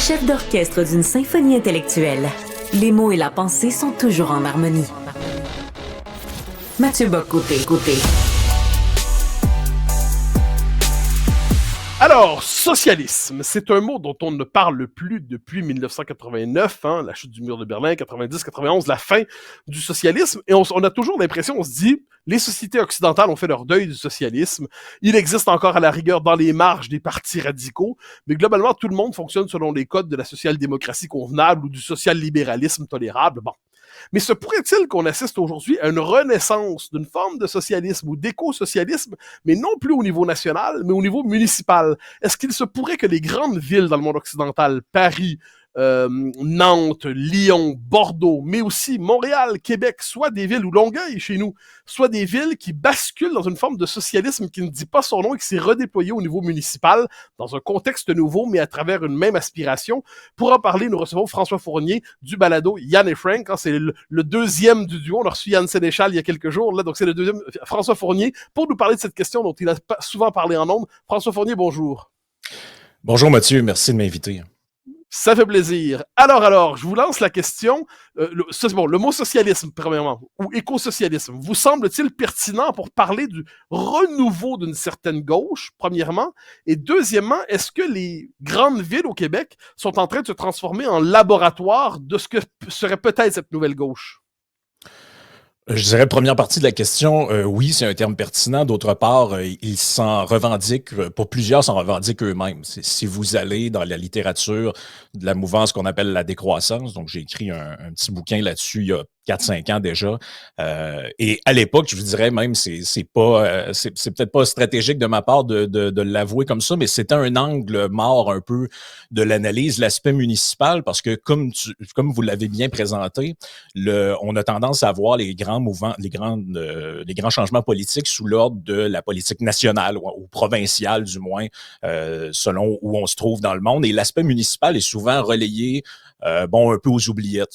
Chef d'orchestre d'une symphonie intellectuelle, les mots et la pensée sont toujours en harmonie. Mathieu Bock-Côté. Alors, socialisme, c'est un mot dont on ne parle plus depuis 1989, la chute du mur de Berlin, 90, 91, la fin du socialisme, et on a toujours l'impression, on se dit, les sociétés occidentales ont fait leur deuil du socialisme, il existe encore à la rigueur dans les marges des partis radicaux, mais globalement, tout le monde fonctionne selon les codes de la social-démocratie convenable ou du social-libéralisme tolérable. Bon. Mais se pourrait-il qu'on assiste aujourd'hui à une renaissance d'une forme de socialisme ou d'éco-socialisme, mais non plus au niveau national, mais au niveau municipal? Est-ce qu'il se pourrait que les grandes villes dans le monde occidental, Paris, Nantes, Lyon, Bordeaux, mais aussi Montréal, Québec, soit des villes, ou Longueuil chez nous, soit des villes qui basculent dans une forme de socialisme qui ne dit pas son nom et qui s'est redéployé au niveau municipal dans un contexte nouveau, mais à travers une même aspiration? Pour en parler, nous recevons François Fournier du balado Yann et Frank. C'est le deuxième du duo. On a reçu Yann Sénéchal il y a quelques jours, là, donc c'est le deuxième, François Fournier, pour nous parler de cette question dont il a souvent parlé en ondes. François Fournier, bonjour. Bonjour Mathieu, merci de m'inviter. Ça fait plaisir. Alors, je vous lance la question. Le mot socialisme, premièrement, ou éco-socialisme, vous semble-t-il pertinent pour parler du renouveau d'une certaine gauche, premièrement? Et deuxièmement, est-ce que les grandes villes au Québec sont en train de se transformer en laboratoire de ce que serait peut-être cette nouvelle gauche? Je dirais, première partie de la question, oui, c'est un terme pertinent. D'autre part, ils s'en revendiquent, pour plusieurs, s'en revendiquent eux-mêmes. Si vous allez dans la littérature de la mouvance qu'on appelle la décroissance, donc j'ai écrit un petit bouquin là-dessus il y a 4-5 ans déjà. Et à l'époque, je vous dirais même, c'est peut-être pas stratégique de ma part de l'avouer comme ça, mais c'était un angle mort un peu de l'analyse, l'aspect municipal, parce que comme vous l'avez bien présenté, on a tendance à voir les grands mouvements, les grands changements politiques sous l'ordre de la politique nationale ou provinciale du moins, selon où on se trouve dans le monde. Et l'aspect municipal est souvent relayé un peu aux oubliettes,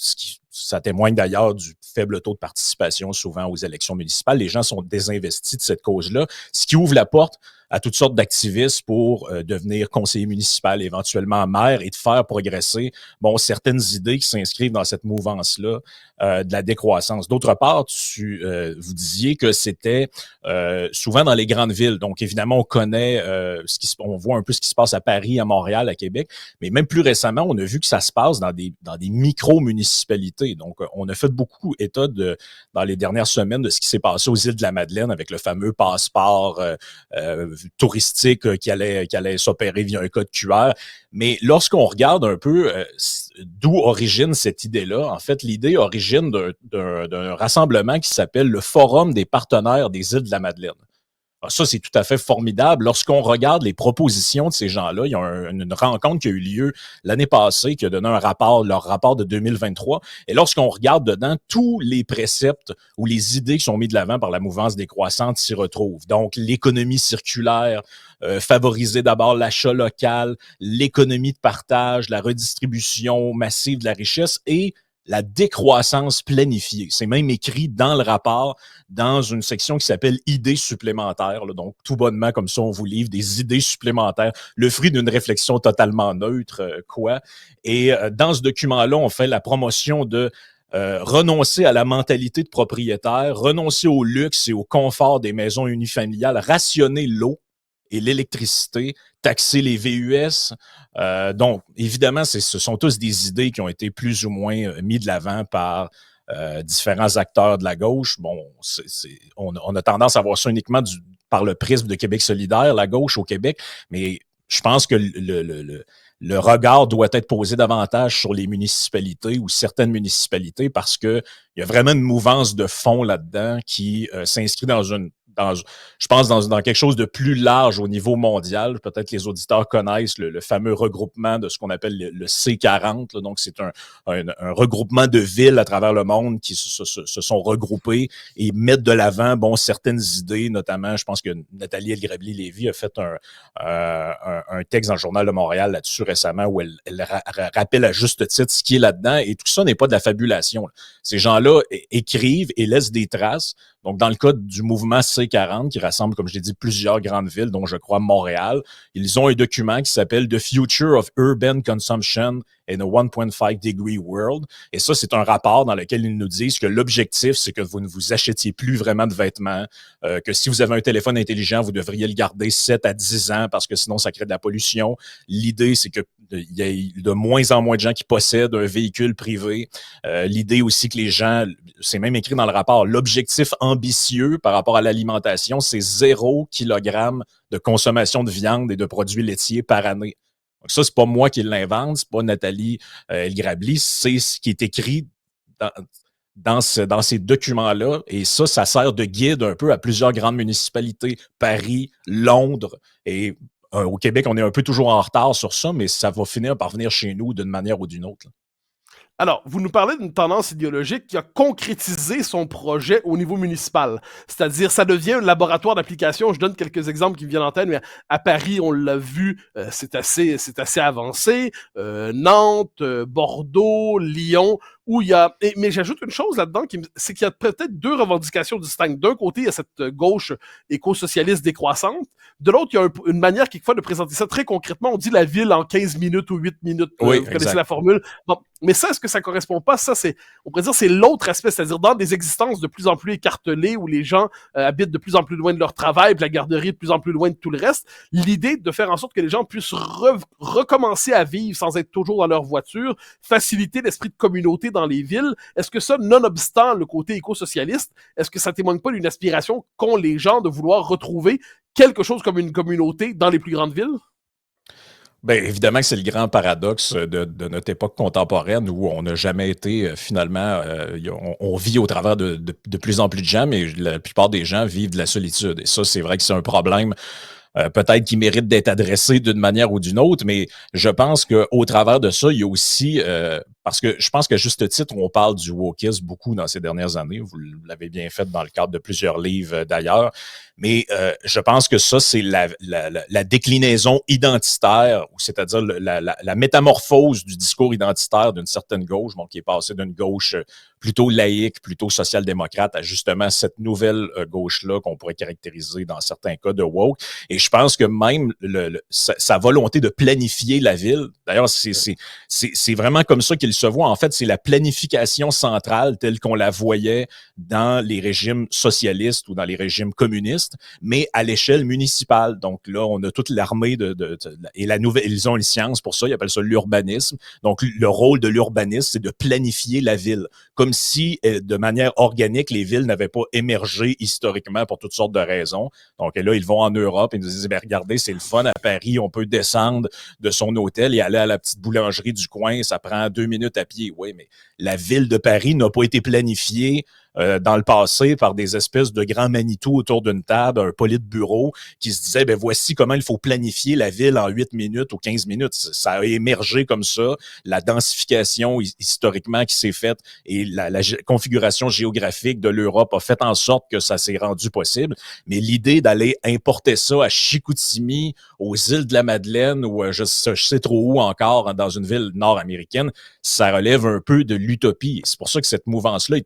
ça témoigne d'ailleurs du faible taux de participation souvent aux élections municipales. Les gens sont désinvestis de cette cause-là, ce qui ouvre la porte à toutes sortes d'activistes pour devenir conseiller municipal, éventuellement maire, et de faire progresser certaines idées qui s'inscrivent dans cette mouvance-là de la décroissance. D'autre part, vous disiez que c'était souvent dans les grandes villes. Donc, évidemment, on connaît on voit un peu ce qui se passe à Paris, à Montréal, à Québec, mais même plus récemment, on a vu que ça se passe dans des micro-municipalités. Donc, on a fait beaucoup état dans les dernières semaines de ce qui s'est passé aux îles de la Madeleine avec le fameux passeport touristique qui allait s'opérer via un code QR. Mais lorsqu'on regarde un peu d'où origine cette idée-là, en fait, l'idée origine d'un rassemblement qui s'appelle le Forum des partenaires des îles de la Madeleine. Alors ça, c'est tout à fait formidable. Lorsqu'on regarde les propositions de ces gens-là, il y a une rencontre qui a eu lieu l'année passée, qui a donné leur rapport de 2023. Et lorsqu'on regarde dedans, tous les préceptes ou les idées qui sont mis de l'avant par la mouvance décroissante s'y retrouvent. Donc, l'économie circulaire, favoriser d'abord l'achat local, l'économie de partage, la redistribution massive de la richesse et la décroissance planifiée. C'est même écrit dans le rapport, dans une section qui s'appelle « Idées supplémentaires ». Donc, tout bonnement, comme ça, on vous livre des idées supplémentaires, le fruit d'une réflexion totalement neutre, Et dans ce document-là, on fait la promotion de renoncer à la mentalité de propriétaire, renoncer au luxe et au confort des maisons unifamiliales, rationner l'eau et l'électricité, taxer les VUS. Donc, évidemment, ce sont tous des idées qui ont été plus ou moins mis de l'avant par différents acteurs de la gauche. Bon, on a tendance à voir ça uniquement par le prisme de Québec solidaire, la gauche au Québec, mais je pense que le regard doit être posé davantage sur les municipalités ou certaines municipalités parce que il y a vraiment une mouvance de fond là-dedans qui s'inscrit je pense dans quelque chose de plus large au niveau mondial. Peut-être les auditeurs connaissent le fameux regroupement de ce qu'on appelle le C40. Là. Donc, c'est un regroupement de villes à travers le monde qui se sont regroupées et mettent de l'avant certaines idées, notamment, je pense que Nathalie El-Grabli-Lévy a fait un texte dans le Journal de Montréal là-dessus récemment où elle rappelle à juste titre ce qui est là-dedans. Et tout ça n'est pas de la fabulation. Là. Ces gens-là écrivent et laissent des traces. Donc, dans le cas du mouvement C40, qui rassemble, comme je l'ai dit, plusieurs grandes villes, dont je crois Montréal, ils ont un document qui s'appelle The Future of Urban Consumption in a 1.5 Degree World. Et ça, c'est un rapport dans lequel ils nous disent que l'objectif, c'est que vous ne vous achetiez plus vraiment de vêtements, que si vous avez un téléphone intelligent, vous devriez le garder 7 à 10 ans parce que sinon, ça crée de la pollution. L'idée, c'est que il y a de moins en moins de gens qui possèdent un véhicule privé. L'idée aussi que les gens, c'est même écrit dans le rapport, l'objectif ambitieux par rapport à l'alimentation, c'est 0 kg de consommation de viande et de produits laitiers par année. Donc ça, c'est pas moi qui l'invente, c'est pas Nathalie El-Grabli, c'est ce qui est écrit dans ces documents-là. Et ça sert de guide un peu à plusieurs grandes municipalités, Paris, Londres et au Québec, on est un peu toujours en retard sur ça, mais ça va finir par venir chez nous d'une manière ou d'une autre. Alors, vous nous parlez d'une tendance idéologique qui a concrétisé son projet au niveau municipal. C'est-à-dire, ça devient un laboratoire d'application. Je donne quelques exemples qui me viennent en tête, mais à Paris, on l'a vu, c'est assez avancé. Nantes, Bordeaux, Lyon, où il y a... mais j'ajoute une chose là-dedans, c'est qu'il y a peut-être deux revendications distinctes. D'un côté, il y a cette gauche éco-socialiste décroissante. De l'autre, il y a une manière, quelquefois, de présenter ça très concrètement. On dit la ville en 15 minutes ou 8 minutes. Oui, vous connaissez la formule. Bon, mais ça, est-ce que ça correspond pas? Ça, on pourrait dire, c'est l'autre aspect, c'est-à-dire dans des existences de plus en plus écartelées où les gens habitent de plus en plus loin de leur travail, puis la garderie de plus en plus loin de tout le reste. L'idée de faire en sorte que les gens puissent recommencer à vivre sans être toujours dans leur voiture, faciliter l'esprit de communauté dans les villes. Est-ce que ça, nonobstant le côté éco-socialiste, est-ce que ça témoigne pas d'une aspiration qu'ont les gens de vouloir retrouver quelque chose comme une communauté dans les plus grandes villes? Bien, évidemment que c'est le grand paradoxe de notre époque contemporaine où on n'a jamais été, finalement, on vit au travers de plus en plus de gens, mais la plupart des gens vivent de la solitude. Et ça, c'est vrai que c'est un problème peut-être qui mérite d'être adressé d'une manière ou d'une autre, mais je pense qu'au travers de ça, il y a aussi, parce que je pense qu'à juste titre, on parle du wokisme beaucoup dans ces dernières années, vous l'avez bien fait dans le cadre de plusieurs livres d'ailleurs, mais je pense que ça, c'est la déclinaison identitaire, c'est-à-dire la métamorphose du discours identitaire d'une certaine gauche, bon, qui est passée d'une gauche plutôt laïque, plutôt social-démocrate, à justement cette nouvelle gauche-là qu'on pourrait caractériser dans certains cas de woke. Et je pense que même sa volonté de planifier la ville, d'ailleurs, c'est vraiment comme ça qu'il se voit. En fait, c'est la planification centrale telle qu'on la voyait dans les régimes socialistes ou dans les régimes communistes, mais à l'échelle municipale. Donc là, on a toute l'armée et la nouvelle, ils ont une science pour ça, ils appellent ça l'urbanisme. Donc le rôle de l'urbanisme, c'est de planifier la ville, comme si de manière organique, les villes n'avaient pas émergé historiquement pour toutes sortes de raisons. Donc là, ils vont en Europe et nous disent, ben, regardez, c'est le fun, à Paris, on peut descendre de son hôtel et aller à la petite boulangerie du coin, ça prend 2 minutes à pied. Oui, mais la ville de Paris n'a pas été planifiée dans le passé par des espèces de grands Manitou autour d'une table, un politburo qui se disait, ben voici comment il faut planifier la ville en 8 minutes ou 15 minutes. Ça a émergé comme ça, la densification historiquement qui s'est faite et la configuration géographique de l'Europe a fait en sorte que ça s'est rendu possible. Mais l'idée d'aller importer ça à Chicoutimi, aux îles de la Madeleine ou je sais trop où encore dans une ville nord-américaine, ça relève un peu de l'utopie. C'est pour ça que cette mouvance-là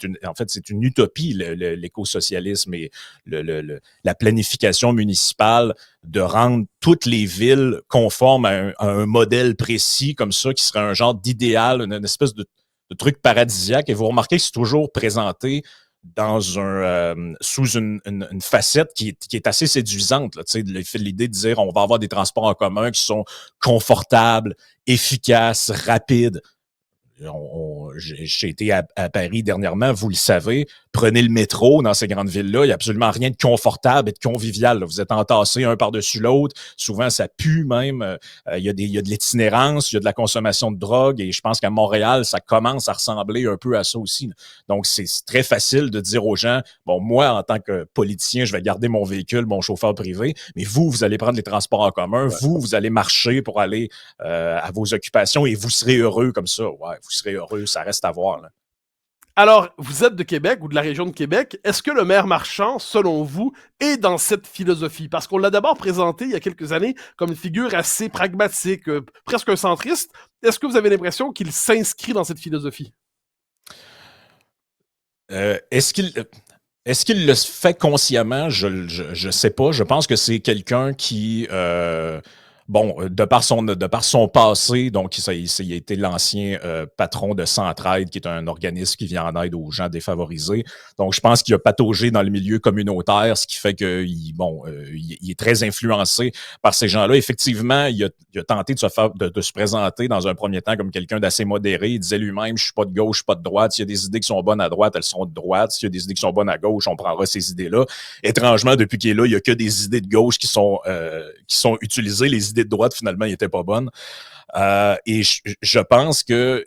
c'est une utopie, l'écosocialisme et la planification municipale, de rendre toutes les villes conformes à un modèle précis comme ça, qui serait un genre d'idéal, une espèce de truc paradisiaque. Et vous remarquez que c'est toujours présenté sous une facette qui est assez séduisante. Là, l'idée de dire on va avoir des transports en commun qui sont confortables, efficaces, rapides. J'ai été à Paris dernièrement, vous le savez, prenez le métro dans ces grandes villes-là, il n'y a absolument rien de confortable et de convivial. Là. Vous êtes entassés un par-dessus l'autre, souvent ça pue même, il y a de l'itinérance, il y a de la consommation de drogue et je pense qu'à Montréal, ça commence à ressembler un peu à ça aussi. Là. Donc c'est très facile de dire aux gens, bon, moi en tant que politicien, je vais garder mon véhicule, mon chauffeur privé, mais vous allez prendre les transports en commun, vous allez marcher pour aller à vos occupations et vous serez heureux comme ça. Ouais, vous serez heureux, ça reste à voir. Là. Alors, vous êtes de Québec ou de la région de Québec. Est-ce que le maire Marchand, selon vous, est dans cette philosophie? Parce qu'on l'a d'abord présenté il y a quelques années comme une figure assez pragmatique, presque un centriste. Est-ce que vous avez l'impression qu'il s'inscrit dans cette philosophie? Est-ce qu'il... Est-ce qu'il le fait consciemment? Je sais pas. Je pense que c'est quelqu'un qui, de par son passé, donc il a été l'ancien patron de Centraide, qui est un organisme qui vient en aide aux gens défavorisés. Donc, je pense qu'il a pataugé dans le milieu communautaire, ce qui fait il est très influencé par ces gens-là. Effectivement, il a tenté de se présenter dans un premier temps comme quelqu'un d'assez modéré. Il disait lui-même, je suis pas de gauche, je suis pas de droite. S'il y a des idées qui sont bonnes à droite, elles sont de droite. S'il y a des idées qui sont bonnes à gauche, on prendra ces idées-là. Étrangement, depuis qu'il est là, il y a que des idées de gauche qui sont utilisées. Les idées de droite, finalement, ils étaient pas bonnes. Et je pense que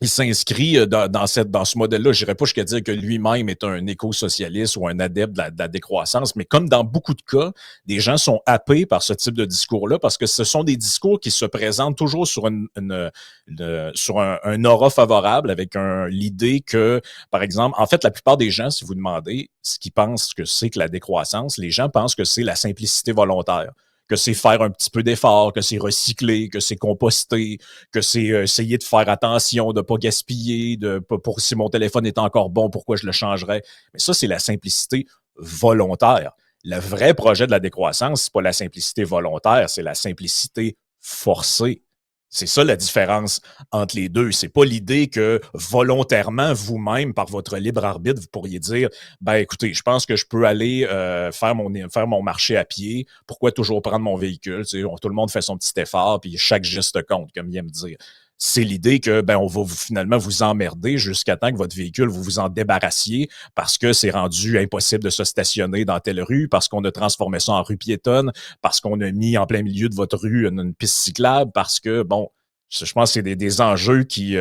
il s'inscrit dans ce modèle-là. Je n'irais pas jusqu'à dire que lui-même est un éco-socialiste ou un adepte de la décroissance, mais comme dans beaucoup de cas, des gens sont happés par ce type de discours-là parce que ce sont des discours qui se présentent toujours sur un aura favorable avec l'idée que, par exemple, en fait, la plupart des gens, si vous demandez ce qu'ils pensent que c'est que la décroissance, les gens pensent que c'est la simplicité volontaire, que c'est faire un petit peu d'effort, que c'est recycler, que c'est composter, que c'est essayer de faire attention, de pas gaspiller, pour si mon téléphone est encore bon, pourquoi je le changerais. Mais ça, c'est la simplicité volontaire. Le vrai projet de la décroissance, c'est pas la simplicité volontaire, c'est la simplicité forcée. C'est ça la différence entre les deux. C'est pas l'idée que volontairement, vous-même, par votre libre arbitre, vous pourriez dire, ben écoutez, je pense que je peux aller faire mon marché à pied. Pourquoi toujours prendre mon véhicule? Tu sais, tout le monde fait son petit effort, puis chaque geste compte, comme il aime dire. C'est l'idée que on va finalement vous emmerder jusqu'à temps que votre véhicule, vous vous en débarrassiez parce que c'est rendu impossible de se stationner dans telle rue, parce qu'on a transformé ça en rue piétonne, parce qu'on a mis en plein milieu de votre rue une piste cyclable, parce que, je pense que c'est des enjeux qui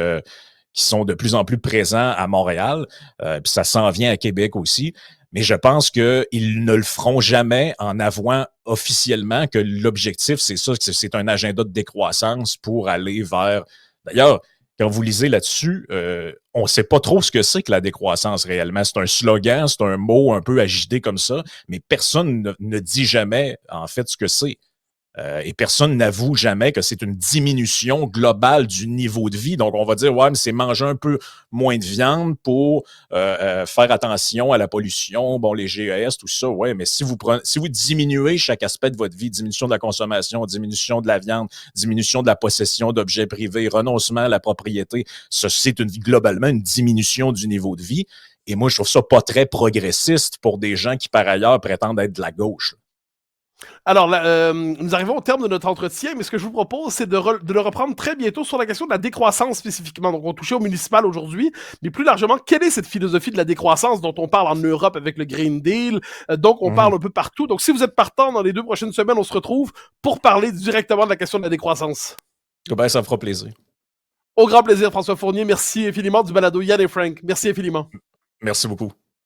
sont de plus en plus présents à Montréal, puis ça s'en vient à Québec aussi. Mais je pense qu'ils ne le feront jamais en avouant officiellement que l'objectif, c'est ça, que c'est un agenda de décroissance pour aller vers... D'ailleurs, quand vous lisez là-dessus, on ne sait pas trop ce que c'est que la décroissance réellement. C'est un slogan, c'est un mot un peu agité comme ça, mais personne ne dit jamais, en fait, ce que c'est. Et personne n'avoue jamais que c'est une diminution globale du niveau de vie. Donc, on va dire, ouais, mais c'est manger un peu moins de viande pour faire attention à la pollution, les GES, tout ça. Ouais, mais si vous diminuez chaque aspect de votre vie, diminution de la consommation, diminution de la viande, diminution de la possession d'objets privés, renoncement à la propriété, ça, c'est globalement une diminution du niveau de vie. Et moi, je trouve ça pas très progressiste pour des gens qui, par ailleurs, prétendent être de la gauche. Alors, nous arrivons au terme de notre entretien, mais ce que je vous propose, c'est de le reprendre très bientôt sur la question de la décroissance spécifiquement. Donc, on touchait au municipal aujourd'hui, mais plus largement, quelle est cette philosophie de la décroissance dont on parle en Europe avec le Green Deal? Donc, on parle un peu partout. Donc, si vous êtes partant, dans les 2 prochaines semaines, on se retrouve pour parler directement de la question de la décroissance. Ben, ça me fera plaisir. Au grand plaisir, François Fournier. Merci infiniment du balado Yann et Frank. Merci infiniment. Merci beaucoup.